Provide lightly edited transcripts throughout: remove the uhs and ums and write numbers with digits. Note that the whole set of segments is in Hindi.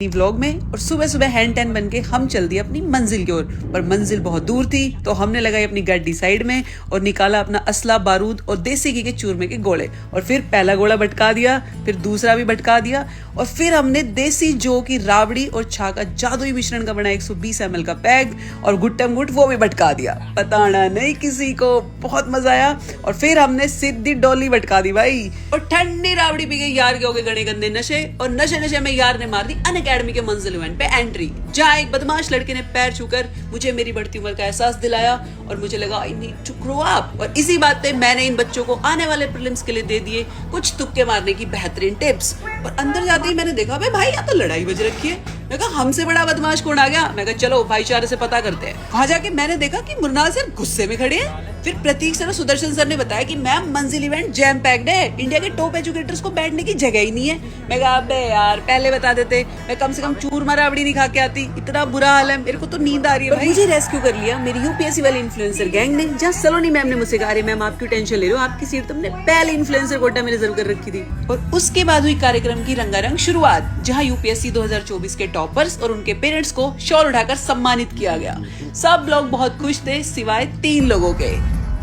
व्लॉग में। और सुबह सुबह हैंड टैन बन के हम चल दिए अपनी मंजिल की ओर, पर मंजिल बहुत दूर थी तो हमने लगाई अपनी गाड़ी साइड में और निकाला अपना असला, बारूद और देसी घी के चूरमे के गोले। और फिर पहला गोला भटका दिया, फिर दूसरा भी भटका दिया, और फिर हमने देसी जो की राबड़ी और छा का जादुई मिश्रण का बना 120 ml का पैग और गुट्टम गुट वो भी भटका दिया। पताना नहीं किसी को, बहुत मजा आया। और फिर हमने सीधी डोली भटका दी भाई, और ठंडी राबड़ी पी गई यार के हो गए गणे गंदे नशे, और नशे नशे में यार ने मार दी अनअकैडमी के मंजिल इवेंट पे एंट्री, जहाँ एक बदमाश लड़के ने पैर छूकर मुझे मेरी बढ़ती उम्र का एहसास दिलाया और मुझे लगा I need to grow up. और इसी बात पे मैंने इन बच्चों को आने वाले प्रीलिम्स के लिए दे दिए कुछ तुक्के मारने की बेहतरीन टिप्स। और अंदर जाते ही मैंने देखा भाई यहाँ तो लड़ाई बज रखी है। मैं कहा हमसे बड़ा बदमाश कौन आ गया। मैं कहा चलो भाईचारे से पता करते हैं। वहां जाके मैंने देखा कि मुरनाल सर गुस्से में खड़े हैं। फिर प्रतीक सर और सुदर्शन सर ने बताया कि मैम मंजिल इवेंट जैम पैक्ड है, इंडिया के टॉप एजुकेटर्स को बैठने की जगह ही नहीं है। मैं कहा अबे यार पहले बता देते, मैं कम से कम चूरमा राबड़ी नहीं खा के आती। इतना बुरा हाल है, मेरे को तो नींद आ रही है भाई। मुझे रेस्क्यू कर लिया मेरी यूपीएससी वाली इन्फ्लुएंसर गैंग ने, जहाँ सलोनी मैम ने मुझसे कहा अरे मैम आप क्यों टेंशन ले रहे हो, आपकी सीट तुमने पहले इन्फ्लुएंसर कोटा में रिजर्व कर रखी थी। और उसके बाद हुई कार्यक्रम की रंगारंग शुरुआत, जहाँ यूपीएससी 2024 के टॉपर्स और उनके पेरेंट्स को शॉल उठाकर सम्मानित किया गया। सब लोग बहुत खुश थे सिवाय 3 लोगों के,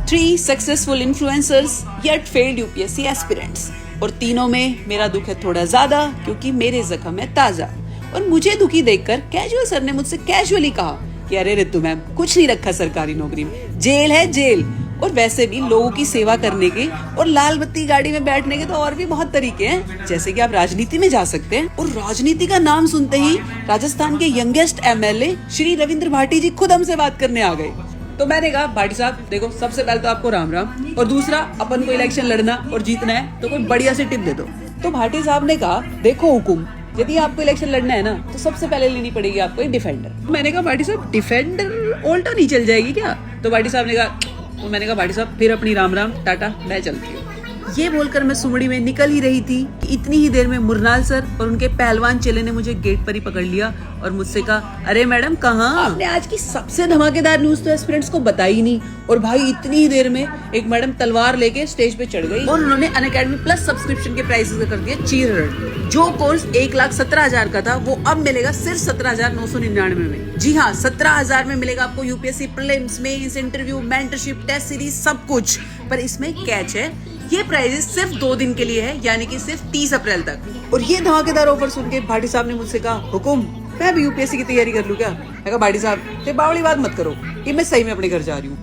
3 successful influencers yet failed UPSC aspirants. और तीनों में मेरा दुख है थोड़ा ज्यादा, क्योंकि मेरे जख्म है ताजा। और मुझे दुखी देखकर कैजुअल सर ने मुझसे कैजुअली कहा कि अरे रितु मैम कुछ नहीं रखा सरकारी नौकरी में, जेल है जेल। और वैसे भी लोगों की सेवा करने के और लाल बत्ती गाड़ी में बैठने के तो और भी बहुत तरीके हैं, जैसे कि आप राजनीति में जा सकते हैं। और राजनीति का नाम सुनते ही राजस्थान के यंगेस्ट एमएलए श्री रविंद्र भाटी जी खुद हमसे बात करने आ गए। तो मैंने कहा भाटी साहब देखो, सबसे पहले तो आपको राम राम, और दूसरा अपन को इलेक्शन लड़ना और जीतना है तो कोई बढ़िया सी टिप दे दो। तो भाटी साहब ने कहा देखो हुकुम, यदि आपको इलेक्शन लड़ना है ना तो सबसे पहले लेनी पड़ेगी आपको एक डिफेंडर। मैंने कहा भाटी साहब डिफेंडर ऑल्टो नहीं चल जाएगी क्या? तो भाटी साहब ने कहा, तो मैंने कहा भाटी साहब फिर अपनी राम राम टाटा, मैं चलती हूँ। ये बोलकर मैं सुमड़ी में निकल ही रही थी कि इतनी ही देर में मुरनाल सर और उनके पहलवान चेले ने मुझे गेट पर ही पकड़ लिया और मुझसे कहा अरे मैडम कहाँ? आपने आज की सबसे धमाकेदार न्यूज तो एस्पिरेंट्स को बताई ही नहीं। और भाई इतनी ही देर में एक मैडम तलवार लेके स्टेज पे चढ़ गई और उन्होंने अनअकैडमी प्लस सब्सक्रिप्शन के प्राइसेस का कर दिया चीरहट। जो कोर्स 1,17,000 का था वो अब मिलेगा सिर्फ 17,999 में। जी हाँ, 17,000 में मिलेगा आपको UPSC prelims, mains, interview, mentorship, test series सब कुछ। पर इसमें कैच है, ये प्राइजेस सिर्फ 2 दिन के लिए है, यानी कि सिर्फ 30 अप्रैल तक। और ये धमाकेदार ऑफर सुन के भाटी साहब ने मुझसे कहा हुकुम मैं भी यूपीएससी की तैयारी कर लूं क्या? मैं कहा भाटी साहब ये बावली बात मत करो, ये मैं सही में अपने घर जा रही हूँ।